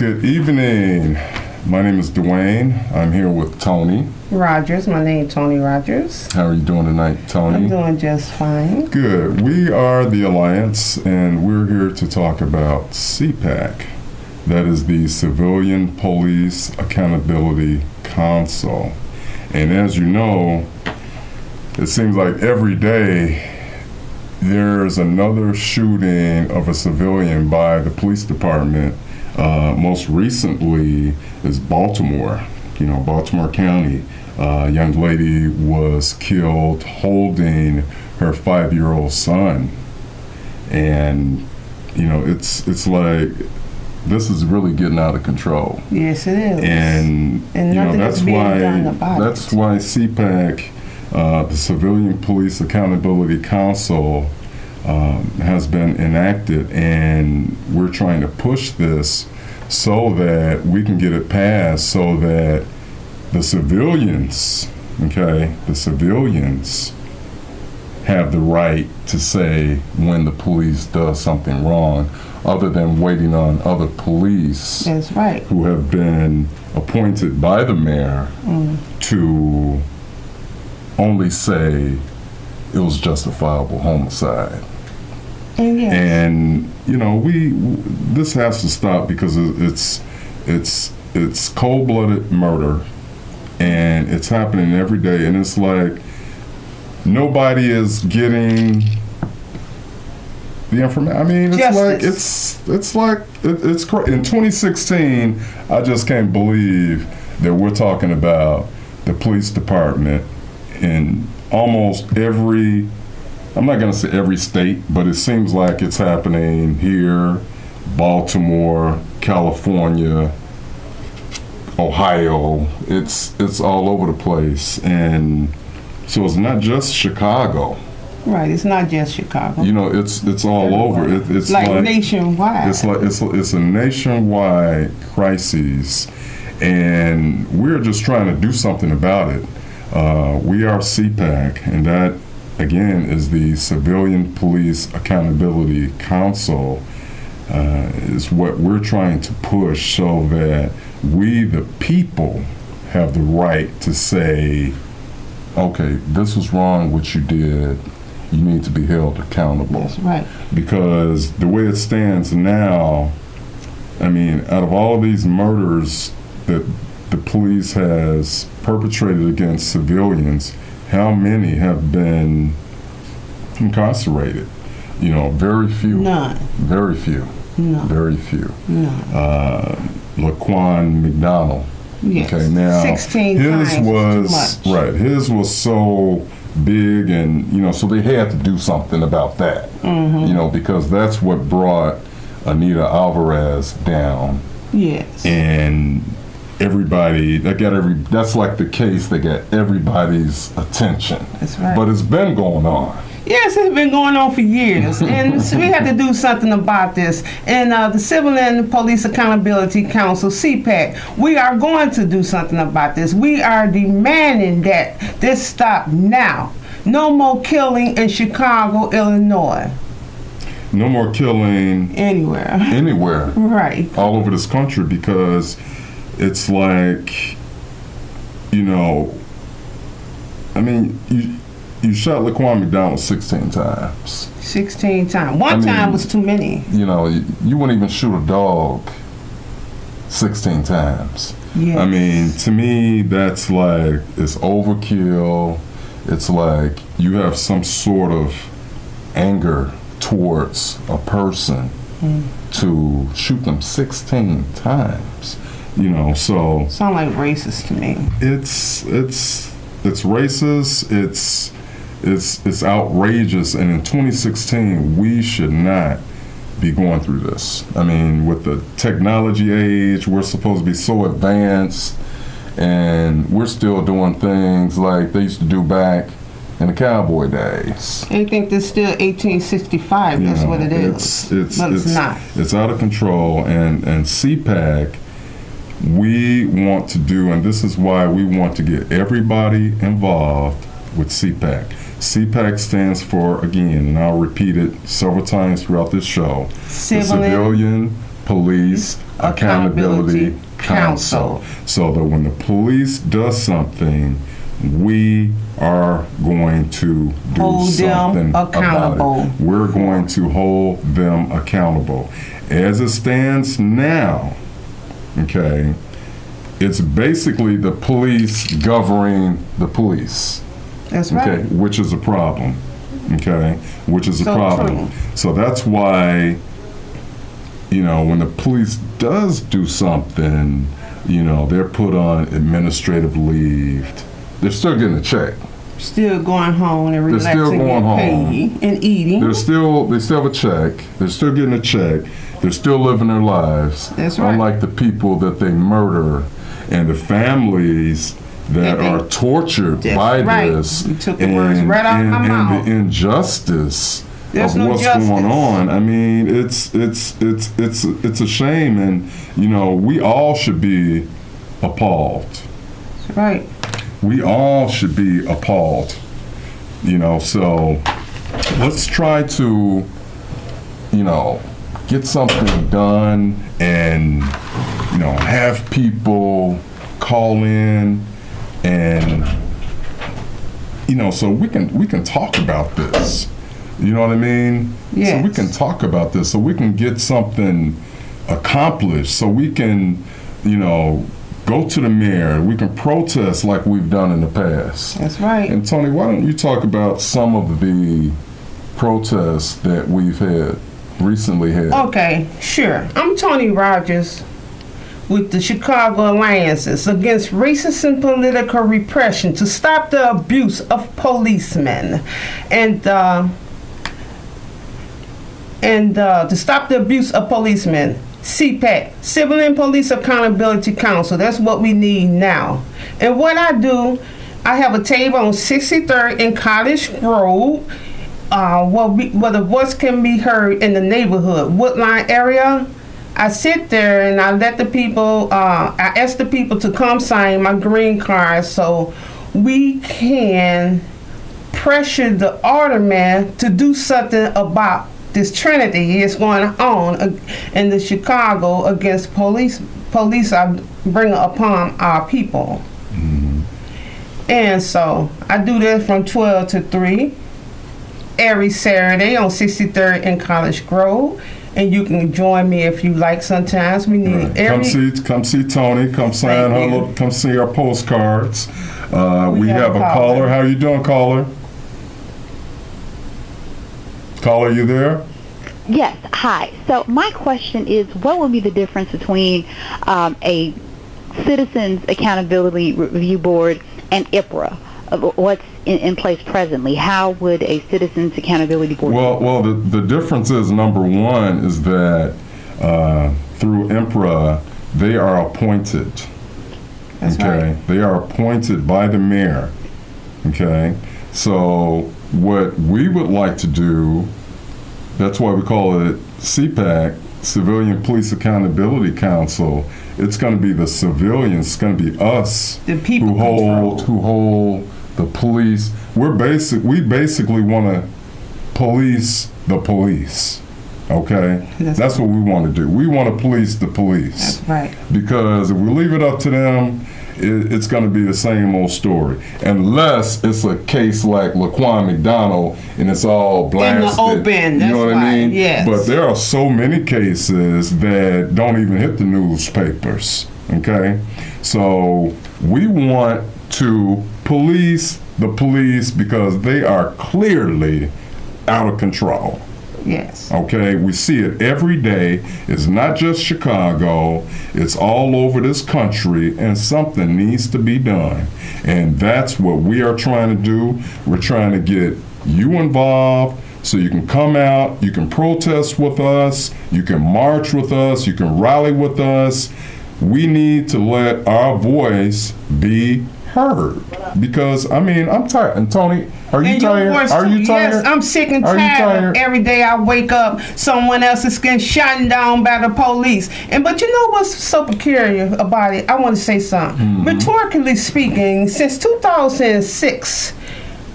Good evening. My name is Dwayne. I'm here with Tony Rogers. My name is Tony Rogers. How are you doing tonight, Tony? I'm doing just fine. Good. We are the Alliance, and we're here to talk about C.A.R.P.R. That is the Civilian Police Accountability Council. And as you know, it seems like every day there's another shooting of a civilian by the police department. Most recently is Baltimore, Baltimore County. A young lady was killed holding her 5-year-old son. And, it's like, this is really getting out of control. Yes, it is. And nothing is being done about it. That's why C.A.R.P.R, the Civilian Police Accountability Council, has been enacted, and we're trying to push this so that we can get it passed so that the civilians have the right to say when the police does something wrong, other than waiting on other police. That's right. Who have been appointed by the mayor to only say it was justifiable homicide. Yes. And this has to stop because it's cold-blooded murder, and it's happening every day. And it's like nobody is getting the information. I mean, it's like in 2016. I just can't believe that we're talking about the police department in almost every. I'm not going to say every state, but it seems like it's happening here, Baltimore, California, Ohio. It's all over the place. And so it's not just Chicago. Right, it's not just Chicago. It's all over. It's like nationwide. It's a nationwide crisis, and we're just trying to do something about it. We are C.A.R.P.R, and that, again, is the Civilian Police Accountability Council, is what we're trying to push so that we, the people, have the right to say, okay, this was wrong what you did. You need to be held accountable. That's right. Because the way it stands now, I mean, out of all of these murders that the police has perpetrated against civilians, how many have been incarcerated? Very few. None. Very few. No. Very few. No. Laquan McDonald. Yes. Okay, now 16 his times was too much. right. His was so big, and so they had to do something about that. Because that's what brought Anita Alvarez down. Yes. And that's like the case that got everybody's attention. That's right. But it's been going on. Yes, it's been going on for years, and so we have to do something about this. And the Civil and Police Accountability Council, C.A.R.P.R, we are going to do something about this. We are demanding that this stop now. No more killing in Chicago, Illinois. No more killing anywhere. Right. All over this country, because it's like, I mean, you shot Laquan McDonald 16 times. 16 times. One time was too many. You wouldn't even shoot a dog 16 times. Yes. I mean, to me, that's like, it's overkill. It's like you have some sort of anger towards a person to shoot them 16 times. So sound like racist to me. It's racist. It's outrageous, and in 2016 we should not be going through this. I mean, with the technology age, we're supposed to be so advanced, and we're still doing things like they used to do back in the cowboy days. They think this still 1865. That's what it is. But it's not. It's out of control, and C.A.R.P.R, we want to do, and this is why we want to get everybody involved with C.A.R.P.R. C.A.R.P.R stands for, again, and I'll repeat it several times throughout this show, the Civilian Police Accountability Council. So that when the police does something, we are going to do Hold something them accountable. about it. We're going to hold them accountable. As it stands now, okay, it's basically the police governing the police. That's right. Okay, which is a problem. Okay, which is a So problem. true. So that's why, when the police does do something, they're put on administrative leave. They're still getting a check. Still going home and relaxing, still going and home. paid and eating. They still have a check. They're still getting a check. They're still living their lives. That's right. Unlike the people that they murder and the families that are tortured by right. this. You took the words right out of my mouth. And the injustice There's of no what's justice. going on. I mean, it's a shame, and we all should be appalled. Right. We all should be appalled. So let's try to, get something done and, have people call in and, so we can talk about this. You know what I mean? Yes. So we can talk about this, so we can get something accomplished, so we can, go to the mayor, we can protest like we've done in the past. That's right. And Tony, why don't you talk about some of the protests that we've recently had? Okay, sure. I'm Tony Rogers with the Chicago Alliances Against Racist and Political Repression to stop the abuse of policemen. And to stop the abuse of policemen. C.A.R.P.R, Civilian Police Accountability Council. That's what we need now. And what I do, I have a table on 63rd in College Grove, where the voice can be heard in the neighborhood, Woodline area. I sit there and I let the people, I ask the people to come sign my green card so we can pressure the alderman to do something about this trinity is going on in the Chicago against police are bringing upon our people. Mm-hmm. And so I do this from 12 to 3 every Saturday on 63rd in College Grove. And you can join me if you like. Sometimes we need Come see Tony. Come sign her. Come see our postcards. We have a caller. How you doing, caller? Caller, you there? Yes. Hi. So my question is, what would be the difference between a Citizens Accountability Review Board and C.A.R.P.R? What's in place presently? How would a Citizens Accountability Board? Well, the difference is, number one, is that through C.A.R.P.R, they are appointed. That's okay, right. They are appointed by the mayor. Okay, so what we would like to do, that's why we call it C.A.R.P.R, Civilian Police Accountability Council. It's going to be the civilians. It's going to be us, the people who hold the police. We basically want to police the police. Okay, that's what we want to do. We want to police the police. That's right. Because if we leave it up to them, it's going to be the same old story, unless it's a case like Laquan McDonald and it's all blasted. In the open. You know what I mean? Yes. But there are so many cases that don't even hit the newspapers. Okay, so we want to police the police because they are clearly out of control. Yes. Okay, we see it every day. It's not just Chicago, it's all over this country, and something needs to be done. And that's what we are trying to do. We're trying to get you involved so you can come out, you can protest with us, you can march with us, you can rally with us. We need to let our voice be heard. Because, I mean, I'm tired. And Tony, are you tired? Are you tired? Yes, I'm sick and tired. Every day I wake up, someone else is getting shot down by the police. But you know what's so peculiar about it? I want to say something. Mm-hmm. Rhetorically speaking, since 2006,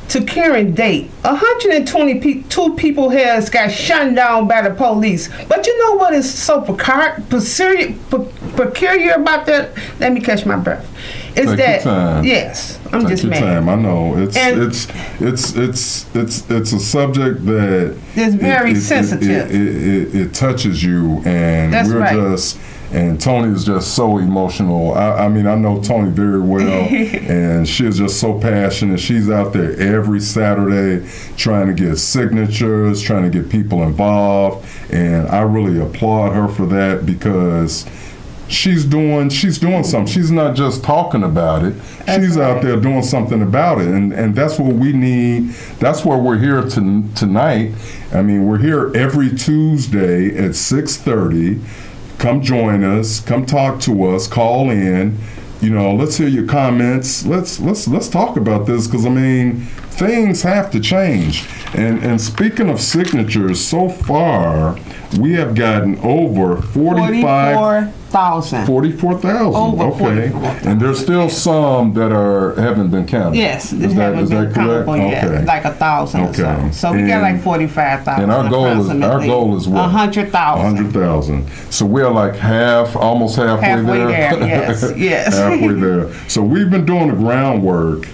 to current date, 122 people has got shot down by the police. But you know what is so peculiar about that? Let me catch my breath. Is Take that your time. yes? I'm Take just your mad. time. I know it's a subject that It's very sensitive. It touches you, and That's we're right. just. And Tony is just so emotional. I mean, I know Tony very well, and she is just so passionate. She's out there every Saturday trying to get signatures, trying to get people involved, and I really applaud her for that because she's doing something. She's not just talking about it. She's out there doing something about it, and that's what we need. That's where we're here tonight. I mean, we're here every Tuesday at 6:30. Come join us. Come talk to us. Call in. You know, let's hear your comments. Let's talk about this because I mean, things have to change. And speaking of signatures, so far we have gotten over 44,000. 44,000. Over Okay. 44,000. And there's still some that haven't been counted. Yes, is that correct? countable yet, Okay. like 1,000 or so. So we got like 45,000. And our goal is what? 100,000. 100,000. So we're like almost halfway Halfway there. there, yes, yes. Halfway there. So we've been doing the groundwork.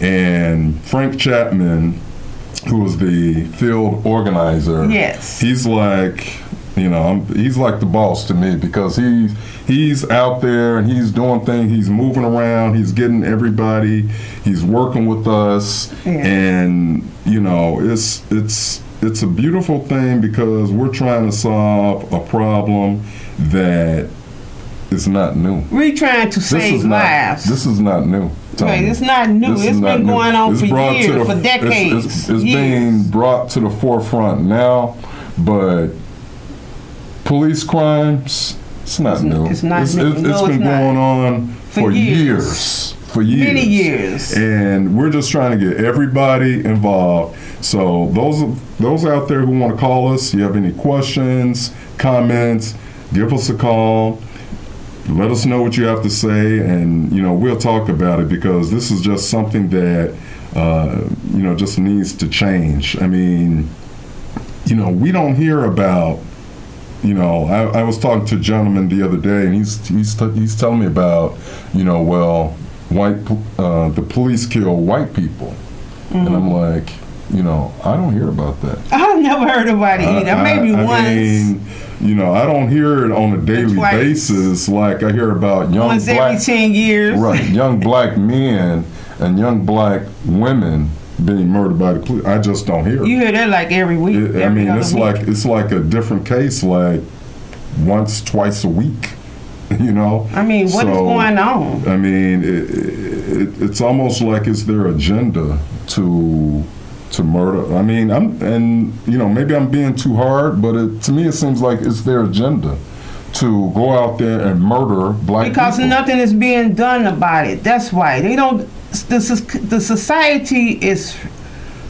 And Frank Chapman, who is the field organizer, Yes. he's like, he's like the boss to me because he's out there and he's doing things. He's moving around. He's getting everybody. He's working with us, and it's a beautiful thing because we're trying to solve a problem that is not new. We're trying to save lives. This is not new. Tony. Right, it's not new. It's been going on for years, for decades. It's being brought to the forefront now, but police crimes, it's not new. It's not new. It's been going on for years. For years. Many years. And we're just trying to get everybody involved. So those out there who want to call us, you have any questions, comments, give us a call. Let us know what you have to say, and we'll talk about it because this is just something that just needs to change. I mean, we don't hear about. I was talking to a gentleman the other day, and he's telling me about the police kill white people, and I'm like, I don't hear about that. I've never heard about it either. Maybe once. I mean, I don't hear it on a daily basis like I hear about once every 10 years. Right, young black men and young black women being murdered by the police. I just don't hear it. You hear that like every week. It's like a different case, like once, twice a week. I mean, what is going on? I mean, it's almost like it's their agenda to murder. I mean, maybe I'm being too hard, but to me it seems like it's their agenda to go out there and murder black people. Because nothing is being done about it. That's why they don't. The society is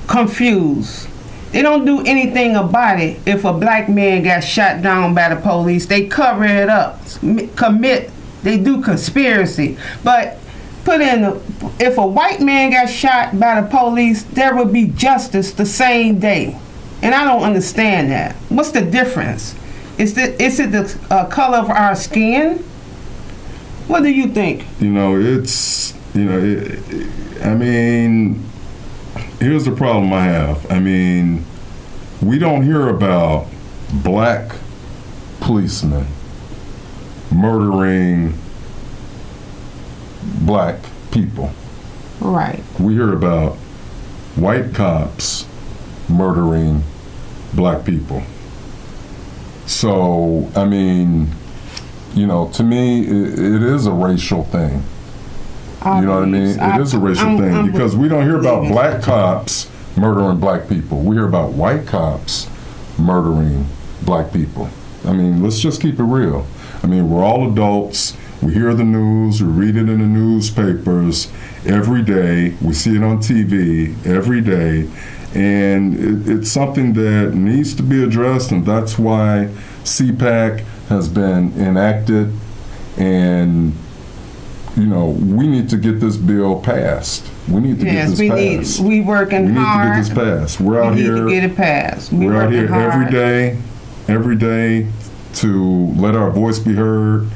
confused. They don't do anything about it. If a black man got shot down by the police, they cover it up, they do conspiracy. But if a white man got shot by the police, there would be justice the same day. And I don't understand that. What's the difference? Is it the color of our skin? What do you think? I mean, here's the problem I have. I mean, we don't hear about black policemen murdering black people. Right. We hear about white cops murdering black people. So, I mean, to me, it is a racial thing. You know what I mean? It is a racial thing because we don't hear about black cops murdering black people. We hear about white cops murdering black people. I mean, let's just keep it real. I mean, we're all adults. We hear the news. We read it in the newspapers every day. We see it on TV every day. And it's something that needs to be addressed, and that's why C.A.R.P.R has been enacted and we need to get this bill passed. We need to get this passed. We working hard. We need to get this passed. We're out here. We need to get it passed. We're out here every day to let our voice be heard,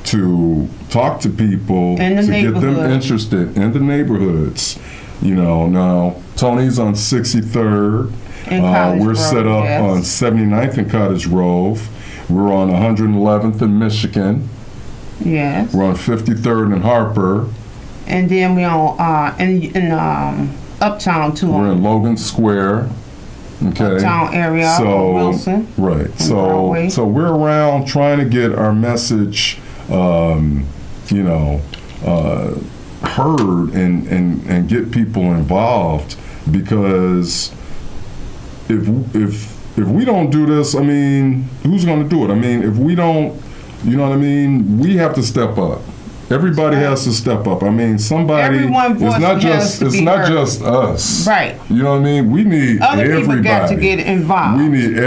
to talk to people, to get them interested in the neighborhoods. Now Tony's on 63rd. We're set up on 79th and Cottage Grove. We're on 111th in Michigan. Yes. We're on 53rd and Harper. And then we're on in Uptown too. We're in Logan Square. Okay. Uptown area. Wilson. Right. So we're around trying to get our message, heard and get people involved, because if we don't do this, I mean, who's going to do it? I mean, if we don't, we have to step up. Everybody has to step up. I mean, somebody. It's not just us. Right. You know what I mean? We need other everybody. People got to get involved. We need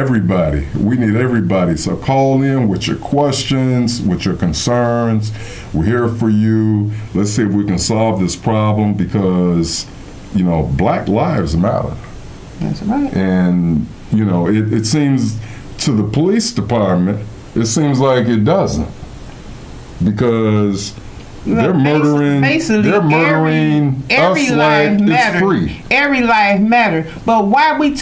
everybody. So call in with your questions, with your concerns. We're here for you. Let's see if we can solve this problem, because, Black lives matter. That's right. And, it seems to the police department, it seems like it doesn't. Because they're murdering us like it's free. Every life matter. But why we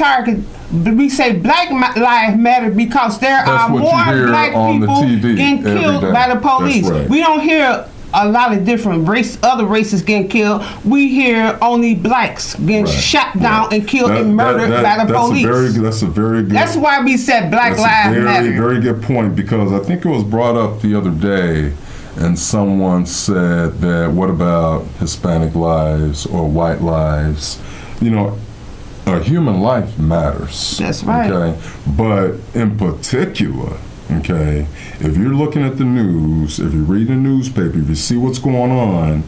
say Black Lives Matter? Because there are more Black people getting killed by the police. Right. We don't hear a lot of different other races getting killed. We hear only Blacks getting shot down and killed and murdered by the police. That's a very good. That's why we said Black Lives Matter. Very good point, because I think it was brought up the other day, and someone said that, what about Hispanic lives or white lives? A human life matters. That's right. Okay, but in particular, okay, if you're looking at the news, if you're reading the newspaper, if you see what's going on,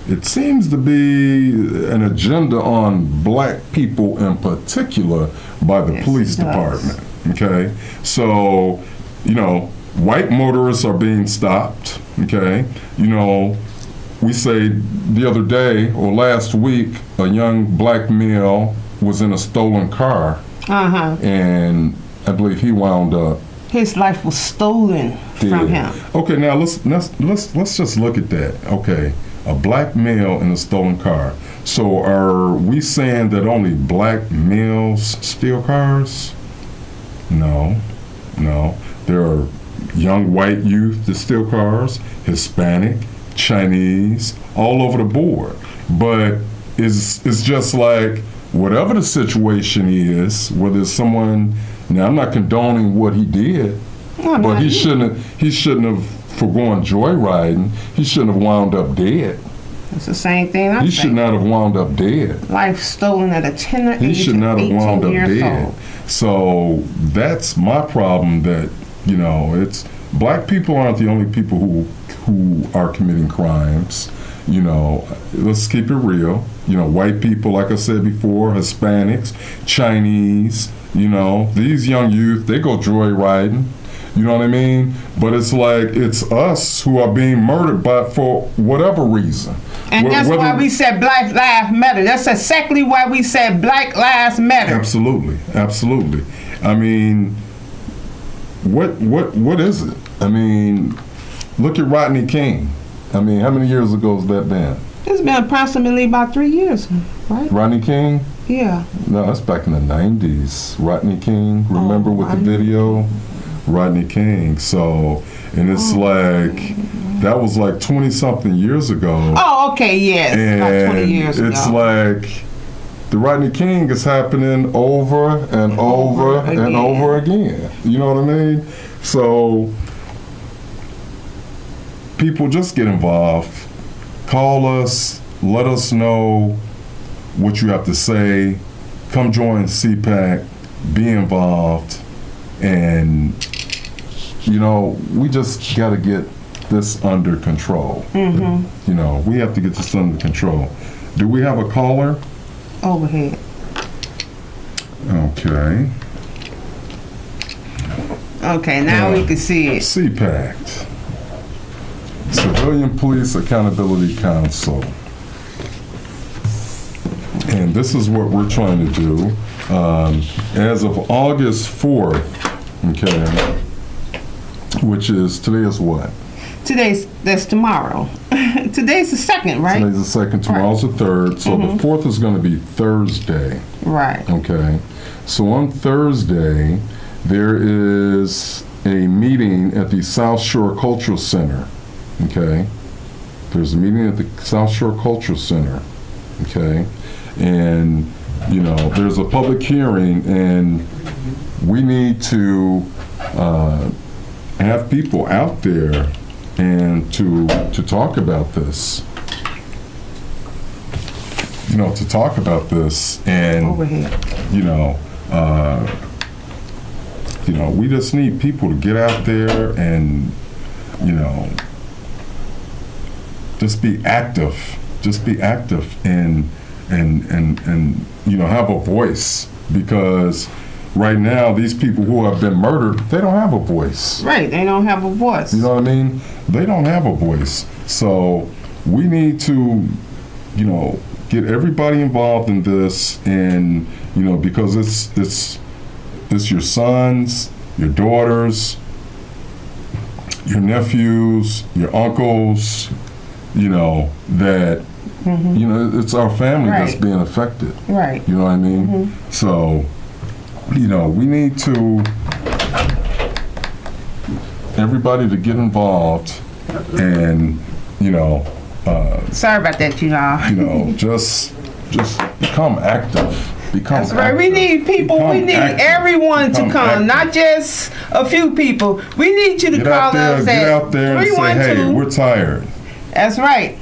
it seems to be an agenda on Black people in particular by the police department. Okay, so white motorists are being stopped. Okay, we say the other day or last week, a young Black male was in a stolen car, and I believe he wound up. His life was stolen from him. Okay, now let's just look at that. Okay, a Black male in a stolen car. So are we saying that only Black males steal cars? No. There are young white youth that steal cars, Hispanic, Chinese, all over the board. But it's just like, whatever the situation is, whether it's someone, now I'm not condoning what he did, but he shouldn't have, for going joyriding, he shouldn't have wound up dead. It's the same thing He should not have wound up dead. Life stolen at a tender age. He should not have wound up dead. Old. So that's my problem, that it's Black people aren't the only people who are committing crimes. Let's keep it real. White people, like I said before, Hispanics, Chinese, these young youth, they go joyriding. You know what I mean? But it's like, it's us who are being murdered for whatever reason. And that's why we said Black Lives Matter. That's exactly why we said Black Lives Matter. Absolutely. I mean, what is it? I mean, look at Rodney King. I mean, how many years ago has that been? It's been approximately about 3 years, right? Rodney King? Yeah. No, that's back in the 90s. Rodney King, remember with the video? Rodney King. So, and it's like, that was like 20-something years ago. Oh, okay, yes. About 20 years ago. It's like, the Rodney King is happening over and over and over again. You know what I mean? So, people, just get involved. Call us. Let us know what you have to say. Come join C.A.R.P.R. Be involved. And, we just got to get this under control. Mm-hmm. We have to get this under control. Do we have a caller? Overhead. Okay. Okay, now we can see it. C.A.R.P.R. Civilian Police Accountability Council. And this is what we're trying to do. As of August 4th, okay, which is, today is what? That's tomorrow. Today's the 2nd, right? Today's the 2nd, tomorrow's the 3rd, so the 4th is going to be Thursday. Right. Okay, so on Thursday, there is a meeting at the South Shore Cultural Center, okay? There's a meeting at the South Shore Cultural Center, okay? And, you know, there's a public hearing, and we need to have people out there and to talk about this. You know, to talk about this, and Over here. We just need people to get out there and, just be active. Just be active and have a voice, because right now these people who have been murdered, they don't have a voice. Right, they don't have a voice. You know what I mean? They don't have a voice. So we need to, get everybody involved in this, and because it's your sons, your daughters, your nephews, your uncles, that it's our family that's being affected. Right. You know what I mean? So, we need to everybody to get involved, and sorry about that, y'all. just become active. That's right. We need people. We need everyone to come, not just a few people. We need you to call us get out there and say, hey, we're tired. That's right.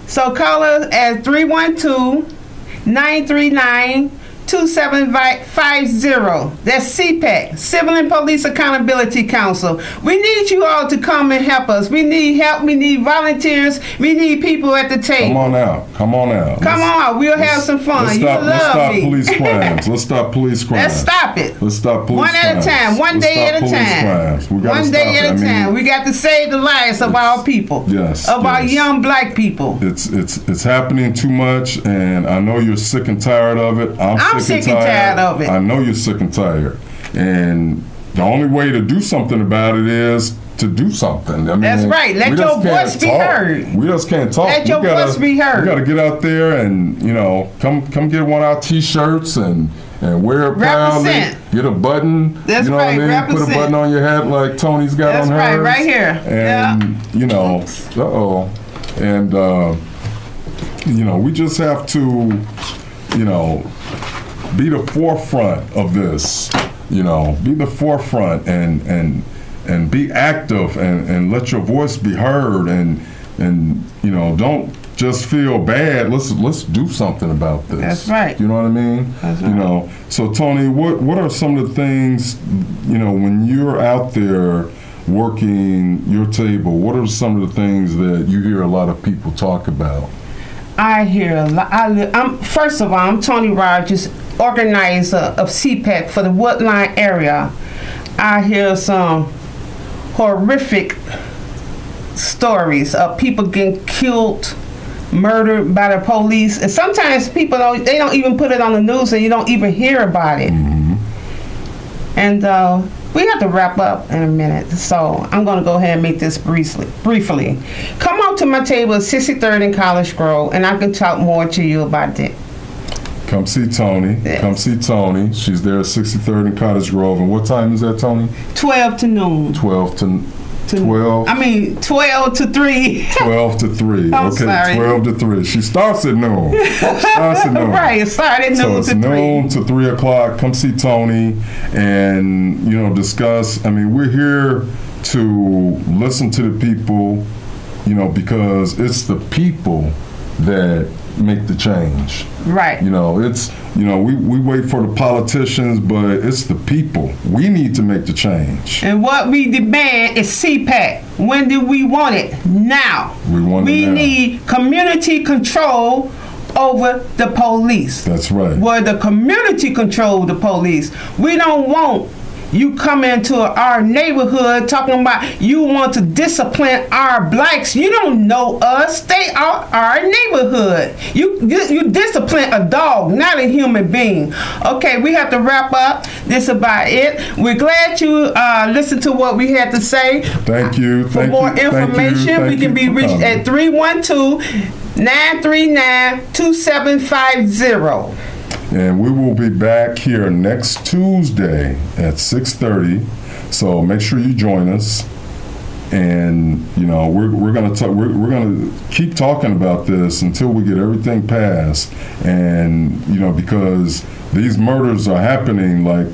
So call us at 312-939-2750. That's C.A.R.P.R, Civil and Police Accountability Council. We need you all to come and help us. We need help. We need volunteers. We need people at the table. Come on out. Come on out. Come on. We'll have some fun. Let's stop police crimes. Let's stop police crimes. Let's stop it. Let's stop police crimes. One at a time. One day at a time. One day at a time. We got to save the lives of our people. Yes. Of our young black people. It's happening too much, and I know you're sick and tired of it. I'm sick and tired of it. I know you're sick and tired. And the only way to do something about it is to do something. I mean, that's right. Let your voice be heard. We just can't talk. Let your voice be heard. We got to get out there and, come get one of our T-shirts and wear it proudly. Represent. Get a button. That's you know right. What I mean? Represent. Put a button on your hat like Tony's got that's on hers. That's right. Right here. And, And, we just have to, be the forefront of this, be the forefront and be active and let your voice be heard and don't just feel bad. Let's do something about this. That's right. You know what I mean? That's right. So Tony, what are some of the things, when you're out there working your table, what are some of the things that you hear a lot of people talk about? I hear a lot. First of all, I'm Tony Rogers, organizer of C.A.R.P.R for the Woodline area. I hear some horrific stories of people getting killed, murdered by the police, and sometimes people don't even put it on the news, and you don't even hear about it. Mm-hmm. And we have to wrap up in a minute, so I'm going to go ahead and make this briefly. Come on to my table at 63rd and College Grove, and I can talk more to you about that. Come see Tony. Yes. Come see Tony. She's there at 63rd and Cottage Grove. And what time is that, Tony? 12 to noon. 12 to 12 to 3. 12 to 3. I'm okay, sorry. 12 to 3. She starts at noon. Right, it started at noon so it's to 3. noon to 3 o'clock. Come see Tony and, discuss. I mean, we're here to listen to the people, because it's the people that make the change. Right. It's we wait for the politicians, but it's the people. We need to make the change. And what we demand is C.A.R.P.R. When do we want it? Now. We need community control over the police. That's right. Where the community control the police. We don't want you come into our neighborhood talking about you want to discipline our blacks. You don't know us. They are our neighborhood. You discipline a dog, not a human being. Okay, we have to wrap up. This is about it. We're glad you listened to what we had to say. Thank you. For more information, we can be reached at 312-939-2750. And we will be back here next Tuesday at 6:30. So make sure you join us. And we're gonna keep talking about this until we get everything passed. And because these murders are happening like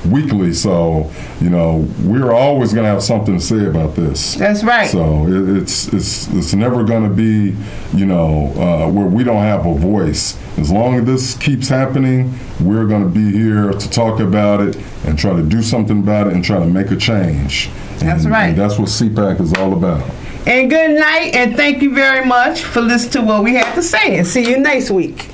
weekly, so we're always going to have something to say about this. That's right. So it's never going to be where we don't have a voice. As long as this keeps happening, we're going to be here to talk about it and try to do something about it and try to make a change. That's right. And that's what C.A.R.P.R is all about. And good night, and thank you very much for listening to what we had to say, and see you next week.